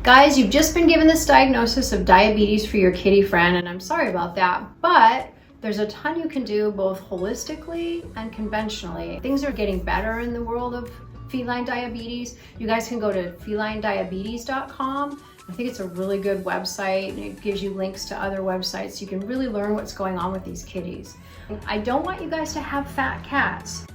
Guys, you've just been given this diagnosis of diabetes for your kitty friend, and I'm sorry about that, but there's a ton you can do both holistically and conventionally. Things are getting better in the world of feline diabetes. You guys can go to felinediabetes.com. I think it's a really good website, and it gives you links to other websites. You can really learn what's going on with these kitties. I don't want you guys to have fat cats.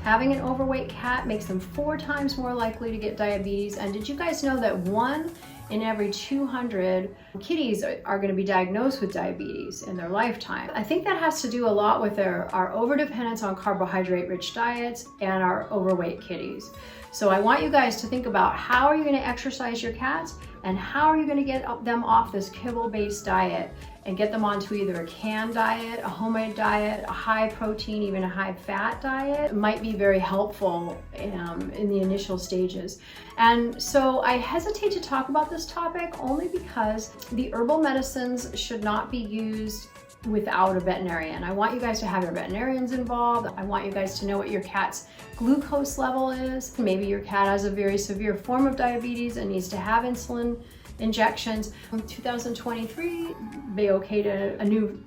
Having an overweight cat makes them 4 times more likely to get diabetes. And did you guys know that 1 in every 200 kitties are going to be diagnosed with diabetes in their lifetime? I think that has to do a lot with our overdependence on carbohydrate-rich diets and our overweight kitties. So I want you guys to think about how are you going to exercise your cats and how are you going to get them off this kibble-based diet and get them onto either a canned diet, a homemade diet, a high protein, even a high fat diet. It might be very helpful in the initial stages. And so I hesitate to talk about this topic only because the herbal medicines should not be used without a veterinarian. I want you guys to have your veterinarians involved. I want you guys to know what your cat's glucose level is. Maybe your cat has a very severe form of diabetes and needs to have insulin injections. In 2023, they okayed a new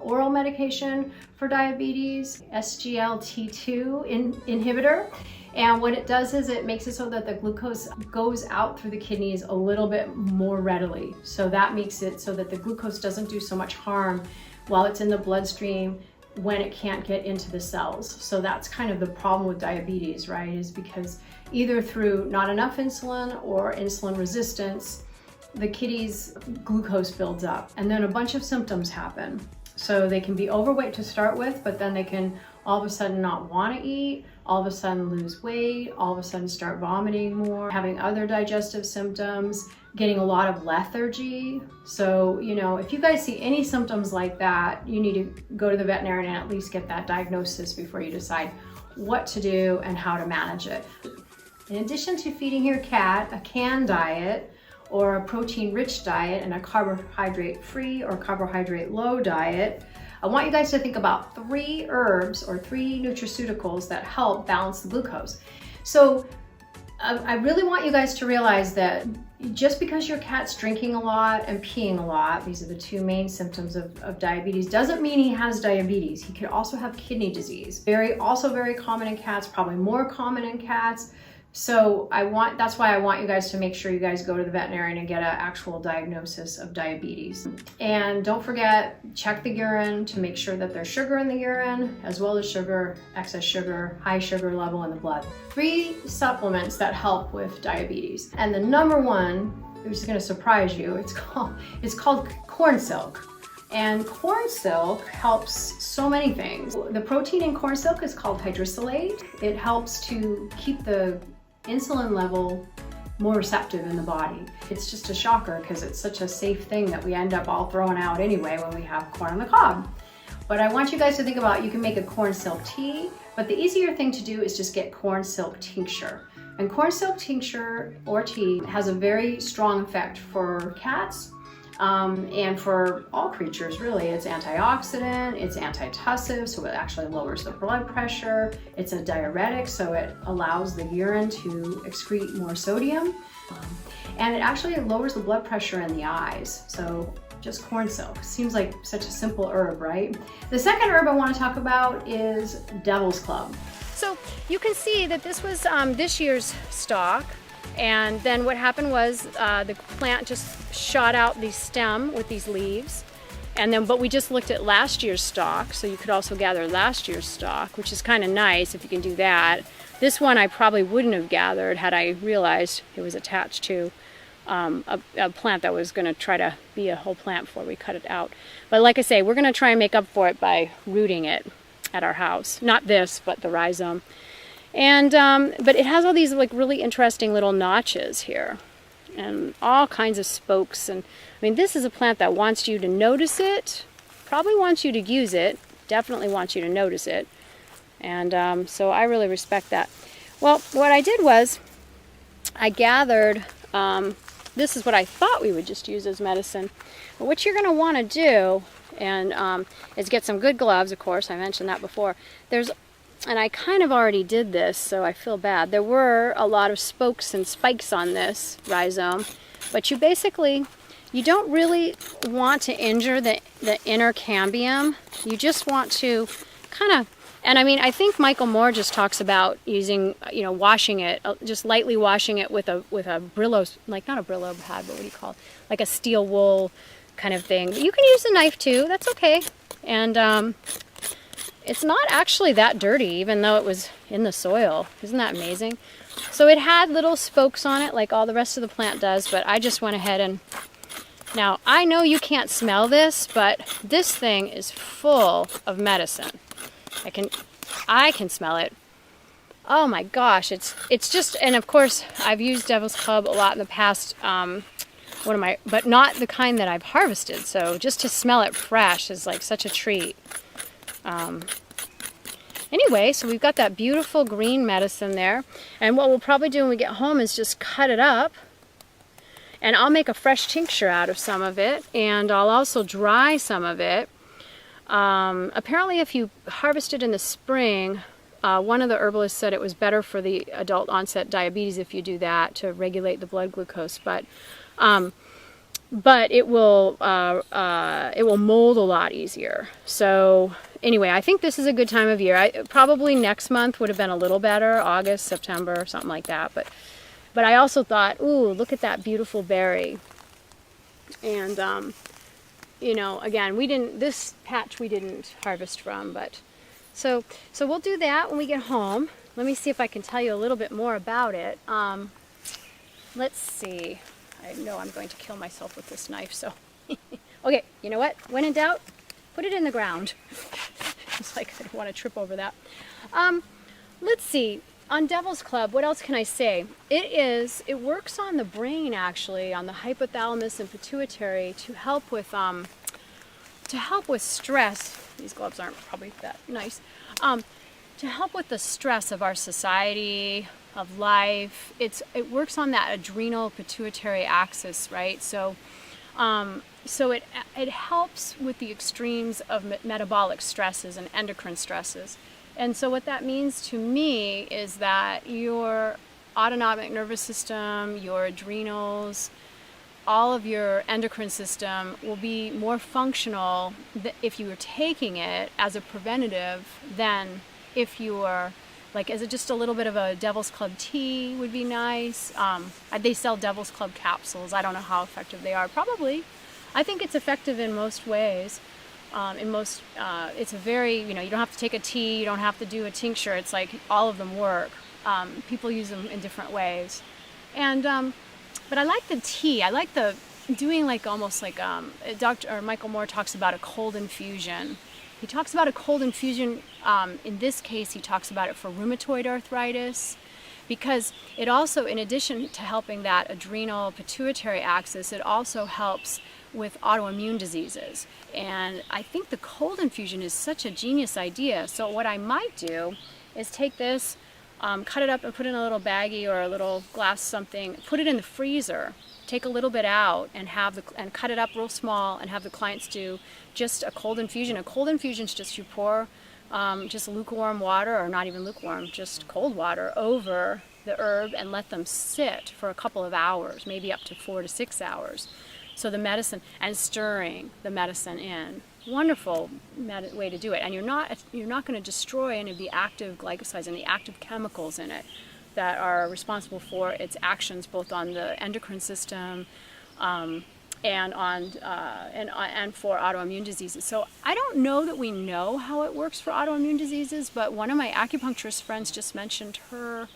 oral medication for diabetes, SGLT2 inhibitor. And what it does is it makes it so that the glucose goes out through the kidneys a little bit more readily. So that makes it so that the glucose doesn't do so much harm while it's in the bloodstream when it can't get into the cells. So that's kind of the problem with diabetes, right? Is because either through not enough insulin or insulin resistance, the kitty's glucose builds up and then a bunch of symptoms happen. So they can be overweight to start with, but then they can all of a sudden not want to eat, all of a sudden lose weight, all of a sudden start vomiting more, having other digestive symptoms, getting a lot of lethargy. So, you know, if you guys see any symptoms like that, you need to go to the veterinarian and at least get that diagnosis before you decide what to do and how to manage it. In addition to feeding your cat a canned diet, or a protein-rich diet and a carbohydrate-free or carbohydrate-low diet, I want you guys to think about 3 herbs or 3 nutraceuticals that help balance the glucose. So I really want you guys to realize that just because your cat's drinking a lot and peeing a lot, these are the 2 main symptoms of diabetes, doesn't mean he has diabetes. He could also have kidney disease. Also very common in cats, probably more common in cats. So that's why I want you guys to make sure you guys go to the veterinarian and get an actual diagnosis of diabetes. And don't forget, check the urine to make sure that there's sugar in the urine, as well as excess sugar, high sugar level in the blood. 3 supplements that help with diabetes. And the number one, which is gonna surprise you, it's called corn silk. And corn silk helps so many things. The protein in corn silk is called hydrolysate. It helps to keep the insulin level more receptive in the body. It's just a shocker because it's such a safe thing that we end up all throwing out anyway when we have corn on the cob. But I want you guys to think about, you can make a corn silk tea, but the easier thing to do is just get corn silk tincture. And corn silk tincture or tea has a very strong effect for cats, and for all creatures really. It's antioxidant, it's antitussive, so it actually lowers the blood pressure. It's a diuretic, so it allows the urine to excrete more sodium. And it actually lowers the blood pressure in the eyes. So just corn silk. Seems like such a simple herb, right? The second herb I want to talk about is Devil's Club. So you can see that this was this year's stock. And then what happened was the plant just shot out the stem with these leaves. And then, but we just looked at last year's stock, so you could also gather last year's stock, which is kind of nice if you can do that. This one I probably wouldn't have gathered had I realized it was attached to a plant that was going to try to be a whole plant before we cut it out. But like I say, we're going to try and make up for it by rooting it at our house. Not this, but the rhizome. And but it has all these like really interesting little notches here and all kinds of spokes. And I mean, this is a plant that wants you to notice it, probably wants you to use it, definitely wants you to notice it. And so I really respect that. Well, what I did was I gathered, this is what I thought we would just use as medicine. But what you're going to want to do is get some good gloves, of course, I mentioned that before. There's and I kind of already did this, so I feel bad. There were a lot of spokes and spikes on this rhizome, but you don't really want to injure the inner cambium. You just want to kind of, and I mean, I think Michael Moore just talks about using, washing it, just lightly washing it with a Brillo, like not a Brillo pad, but what do you call it? Like a steel wool kind of thing. But you can use a knife too, that's okay. And it's not actually that dirty, even though it was in the soil. Isn't that amazing? So it had little spokes on it like all the rest of the plant does, but I just went ahead and, now I know you can't smell this, but this thing is full of medicine. I can smell it. Oh my gosh, it's just, and of course I've used Devil's Club a lot in the past, but not the kind that I've harvested, so just to smell it fresh is like such a treat. Anyway, so we've got that beautiful green medicine there, and what we'll probably do when we get home is just cut it up, and I'll make a fresh tincture out of some of it, and I'll also dry some of it. Apparently if you harvest it in the spring, one of the herbalists said it was better for the adult onset diabetes if you do that, to regulate the blood glucose, but it will mold a lot easier. So anyway, I think this is a good time of year. Probably next month would have been a little better, August, September, something like that. But I also thought, ooh, look at that beautiful berry. And again, this patch we didn't harvest from, but so we'll do that when we get home. Let me see if I can tell you a little bit more about it. Let's see. I know I'm going to kill myself with this knife, so. Okay, you know what? When in doubt, put it in the ground. It's like I don't want to trip over that. Let's see. On Devil's Club, what else can I say? It works on the brain, actually, on the hypothalamus and pituitary to help with stress. These gloves aren't probably that nice. To help with the stress of our society, of life. It works on that adrenal pituitary axis, right? So it helps with the extremes of metabolic stresses and endocrine stresses. And so what that means to me is that your autonomic nervous system, your adrenals, all of your endocrine system will be more functional if you were taking it as a preventative than if you were, like, as just a little bit of a Devil's Club tea would be nice. They sell Devil's Club capsules. I don't know how effective they are. Probably. I think it's effective in most ways. It's a very, you don't have to take a tea, you don't have to do a tincture. It's like all of them work. People use them in different ways. And, but I like the tea. I like doing like almost like, Michael Moore talks about a cold infusion. He talks about a cold infusion, in this case he talks about it for rheumatoid arthritis, because it also, in addition to helping that adrenal pituitary axis, it also helps with autoimmune diseases. And I think the cold infusion is such a genius idea. So what I might do is take this, cut it up and put it in a little baggie or a little glass something, put it in the freezer, take a little bit out and and cut it up real small and have the clients do just a cold infusion. A cold infusion is just you pour just lukewarm water, or not even lukewarm, just cold water over the herb and let them sit for a couple of hours, maybe up to 4 to 6 hours. So the medicine, and stirring the medicine in. Wonderful way to do it. And you're not going to destroy any of the active glycosides and the active chemicals in it that are responsible for its actions both on the endocrine system and for autoimmune diseases. So I don't know that we know how it works for autoimmune diseases, but one of my acupuncturist friends just mentioned her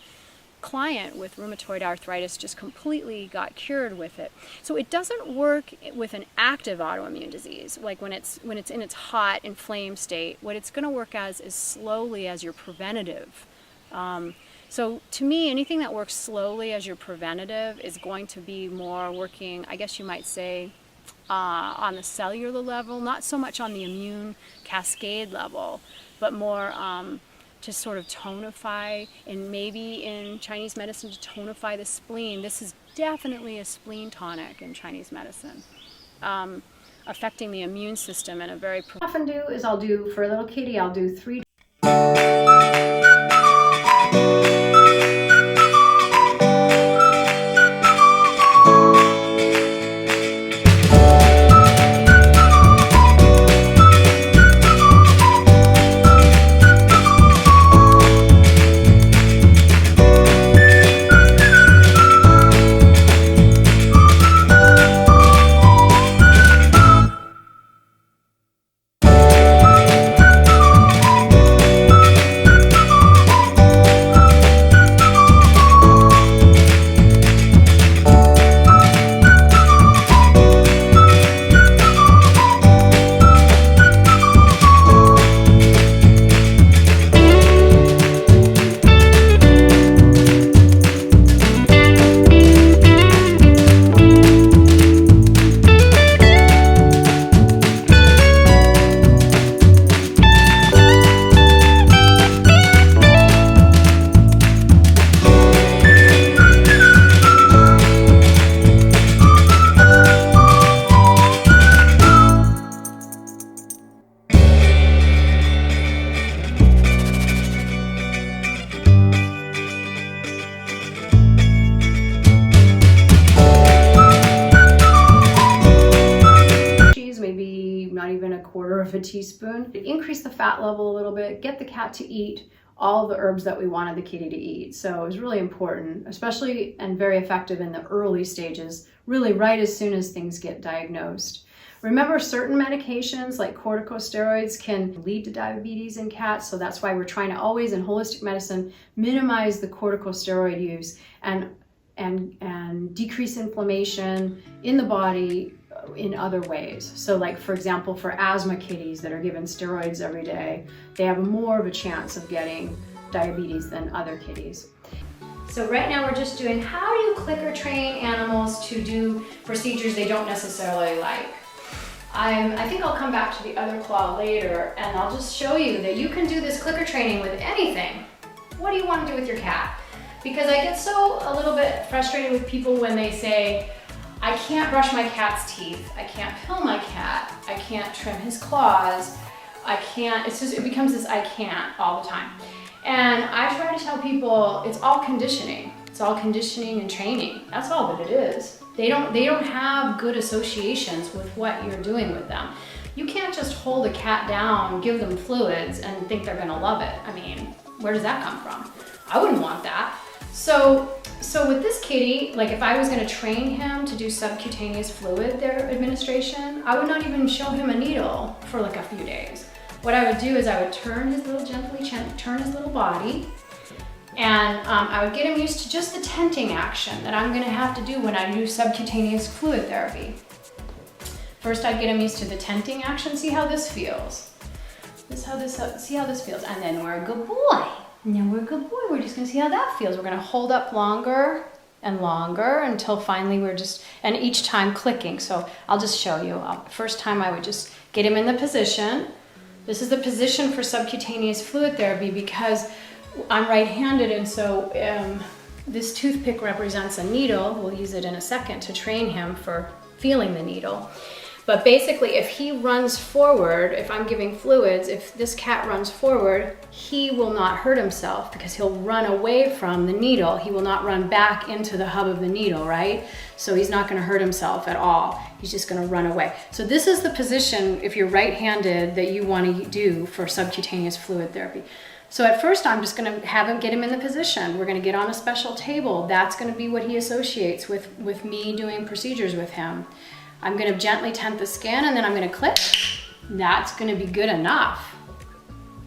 client with rheumatoid arthritis just completely got cured with it. So it doesn't work with an active autoimmune disease, like when it's in its hot, inflamed state. What it's going to work as is slowly as your preventative. So to me, anything that works slowly as your preventative is going to be more working, I guess you might say, on the cellular level, not so much on the immune cascade level, but more to sort of tonify, and maybe in Chinese medicine to tonify the spleen. This is definitely a spleen tonic in Chinese medicine, affecting the immune system in a very... What I often do is for a little kitty, I'll do 3 of a teaspoon. Increase the fat level a little bit, get the cat to eat all the herbs that we wanted the kitty to eat. So it was really important, especially and very effective in the early stages, really right as soon as things get diagnosed. Remember, certain medications like corticosteroids can lead to diabetes in cats, so that's why we're trying to always, in holistic medicine, minimize the corticosteroid use and decrease inflammation in the body in other ways. So like, for example, for asthma kitties that are given steroids every day, they have more of a chance of getting diabetes than other kitties. So right now we're just doing how do you clicker train animals to do procedures they don't necessarily like. I think I'll come back to the other claw later and I'll just show you that you can do this clicker training with anything. What do you want to do with your cat? Because I get a little bit frustrated with people when they say, I can't brush my cat's teeth, I can't pill my cat, I can't trim his claws, I can't, it becomes this I can't all the time. And I try to tell people it's all conditioning. It's all conditioning and training. That's all that it is. They don't have good associations with what you're doing with them. You can't just hold a cat down, give them fluids, and think they're gonna love it. I mean, where does that come from? I wouldn't want that. So with this kitty, like if I was gonna train him to do subcutaneous fluid administration, I would not even show him a needle for like a few days. What I would do is I would gently turn his little body, and I would get him used to just the tenting action that I'm gonna have to do when I do subcutaneous fluid therapy. First, I'd get him used to the tenting action, see how this feels. See how this feels, and then we're a good boy. Now we're a good boy, we're just gonna see how that feels. We're gonna hold up longer and longer until finally and each time clicking. So I'll just show you. First time I would just get him in the position. This is the position for subcutaneous fluid therapy because I'm right-handed, and so this toothpick represents a needle. We'll use it in a second to train him for feeling the needle. But basically, if he runs forward, if I'm giving fluids, if this cat runs forward, he will not hurt himself because he'll run away from the needle. He will not run back into the hub of the needle, right? So he's not gonna hurt himself at all. He's just gonna run away. So this is the position, if you're right-handed, that you wanna do for subcutaneous fluid therapy. So at first, I'm just gonna get him in the position. We're gonna get on a special table. That's gonna be what he associates with me doing procedures with him. I'm gonna gently tent the skin and then I'm gonna click. That's gonna be good enough.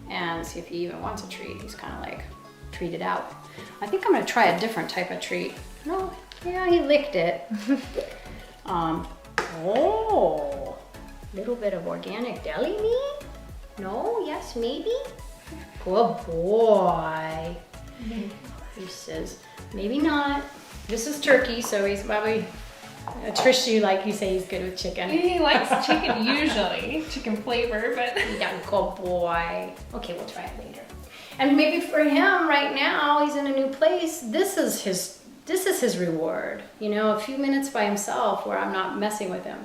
And see if he even wants a treat. He's kind of like treated out. I think I'm gonna try a different type of treat. No, yeah, he licked it. Oh, little bit of organic deli meat? No, yes, maybe? Good boy. He says, maybe not. This is turkey, so he's probably, Trish, like you say, he's good with chicken. He likes chicken usually, chicken flavor, but. Yeah, good boy. Okay, we'll try it later. And maybe for him right now, he's in a new place. This is his reward. You know, a few minutes by himself where I'm not messing with him.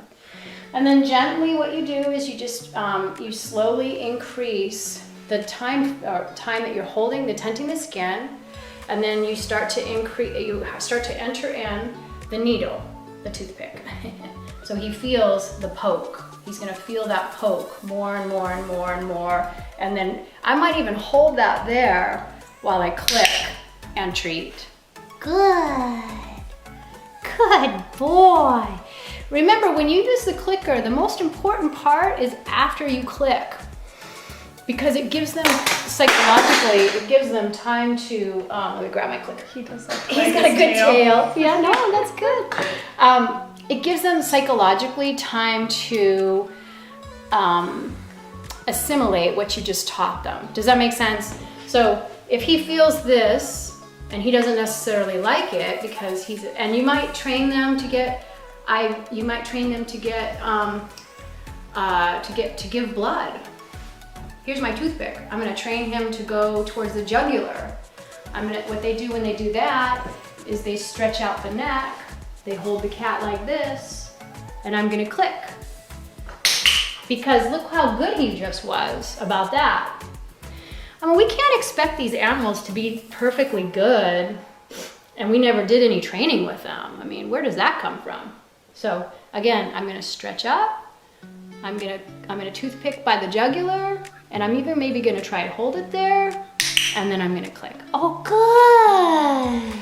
And then gently what you do is you just, you slowly increase the time that you're holding, tenting the skin, and then you start to enter in the needle, the toothpick. So he feels the poke. He's gonna feel that poke more and more and more and more. And then I might even hold that there while I click and treat. Good. Good boy. Remember, when you use the clicker, the most important part is after you click, because it gives them psychologically, it gives them time to, let me grab my clicker. He does like He's got a good tail. Yeah, no, that's good. It gives them psychologically time to assimilate what you just taught them. Does that make sense? So if he feels this and he doesn't necessarily like it because and you might train them to get, to give blood. Here's my toothpick. I'm gonna train him to go towards the jugular. What they do when they do that is they stretch out the neck, they hold the cat like this, and I'm gonna click. Because look how good he just was about that. I mean, we can't expect these animals to be perfectly good, and we never did any training with them. I mean, where does that come from? So again, I'm gonna stretch up, I'm gonna toothpick by the jugular, and I'm even maybe gonna try to hold it there, and then I'm gonna click. Oh, good.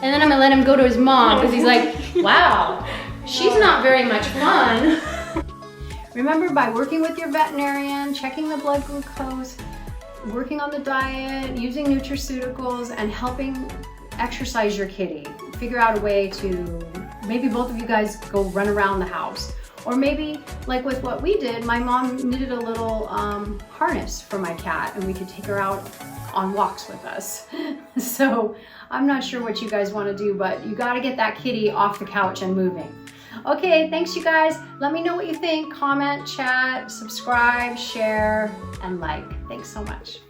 And then I'm gonna let him go to his mom because he's like, wow, she's not very much fun. Remember, by working with your veterinarian, checking the blood glucose, working on the diet, using nutraceuticals, and helping exercise your kitty, figure out a way to, maybe both of you guys go run around the house. Or maybe, like with what we did, my mom knitted a little harness for my cat, and we could take her out on walks with us. So I'm not sure what you guys want to do, but you got to get that kitty off the couch and moving. Okay, thanks you guys. Let me know what you think. Comment, chat, subscribe, share, and like. Thanks so much.